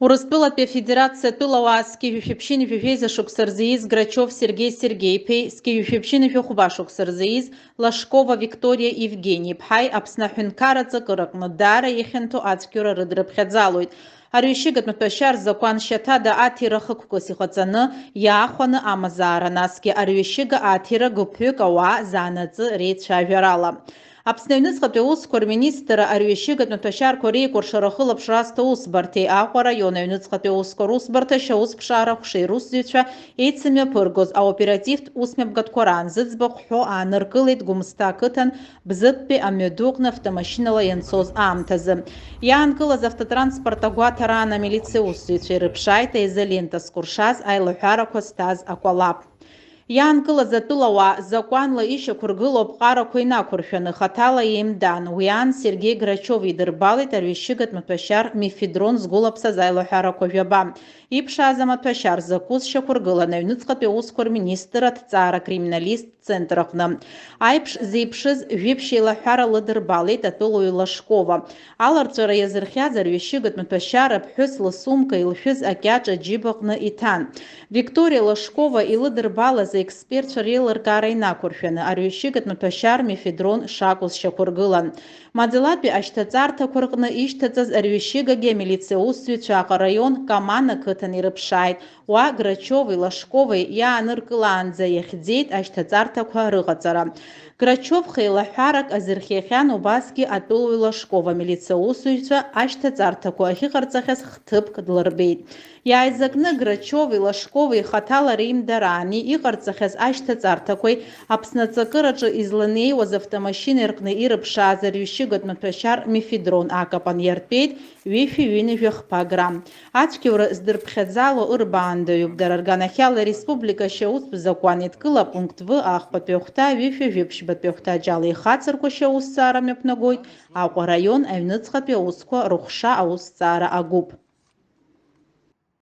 Урыстәылатәи афедерациатәы лауааскьа ҩышәиԥшьын ижәижәеиза шықәса рзы Грачов Сергей Сергеиԥеи, зқьы ҩышәиԥшьын ижәҩахәба шықәса рзы Лашкова Виктория Евгениԥҳаи Аԥсны аҳәынҭқарраҵакыра аҟны даара ихьанҭоу ацәгьара рыдрыԥхьаӡалоит. Арҩышьыгатә маҭәашьа рзакәан шьаҭада аҭира хықәкыс иҟаҵаны иаахәаны амазаара, насгьы арҩышьыга аҭира гәыԥҩык ауаа заанаҵы реицәажәарала. Аԥсны Аҩныҵҟатәи аусқәа рминистр арҩышьыгатә маҭәашьарақәа реикәыршара ахылаԥшразҭа аусбарҭеи Аҟәа араион Аҩныҵҟатәи аусқәа русбарҭа аусԥшаара хәшеи-русзуҩцәа еицымҩаԥыргоз аоперативтә усмҩаԥгатәқәа раан зыӡбахә ҳәо ааныркылеит Гәымсҭа ақыҭан Бзыԥтәи амҩадуҟны автомашьынала ианцоз аамҭазы. Иаанкылаз автотранспорт агәаҭа раан амилициа усзуҩцәа ирыԥшааит аизолента зкәыршаз аилаҳәарақәа зҭаз акәалаԥ. Иаанкылаз атәылауаа закәанла ишьақәыргылоу аԥҟарақәа инақәыршәаны хаҭала еимдан. Уи аан Сергей Грачов идырбалеит арҩышьыгатә маҭәашьар Мефедрон згәылаԥсаз аилаҳәарақәа жәаба. Иԥшааз амаҭәашьар закәыз шьақәыргылан Аҩныҵҟатәи аусқәа рминистр аҭҵаара криминалисттә центр аҟны. Аиԥш зеиԥшыз жәиԥшь еилаҳәара лыдырбалеит атәылаҩ Лашкова. Аларҵәара иазырхиаз арҩышьыгатә маҭәашьар аԥҳәыс лсумка илшәыз акьаҿ аџьыбаҟны иҭан. Виктория Лашкова илыдырбалаз аекспертцәа реилыркаара инақәыршәаны арҩышьыгатә маҭәашьар Мефедрон шакәыз шьақәыргылан. Маӡалатәи ашьҭаҵарҭақәа рҟны ишьҭаҵаз арҩышьыгагьы амилициа аусзуҩцәа Аҟа араион Каман ақыҭан ирыԥшааит. Уа Грачови Лашкови иааныркылаанӡа иахьӡеит ашьҭаҵарҭақәа рыҟаҵара. Грачовха еилаҳәарак азырхиахьан убасгьы атәылаҩ Лашкова амилициа аусзуҩцәа ашьҭаҵарҭақәа ахьыҟарҵахьаз хҭыԥк длырбеит. Иааизакны Грачови Лашкови хаҭала реимдараани иҟарҵахьаз ашьҭаҵарҭақәеи Аԥсны аҵакыраҿы изланеиуаз автомашьына рҟны ирыԥшааз арҩышьыгатә маҭәашьар Мефедрон акапан иартәеит ҩышәи-ҩынҩажәи грамм. Ацәгьаура здырԥхьаӡало ырбаандаҩуп. Дара рганахьала ареспублика шьаустә закәан еидкыла пункт В ахԥатәи ахәҭа ҩышәи-ҩыԥшьбатәи ахәҭаџьала ихаҵарқәа шьаусзаара мҩаԥнагоит Аҟәа араион Аҩныҵҟатәи аусқәа рыхәша аусҭҵаара агәыԥ.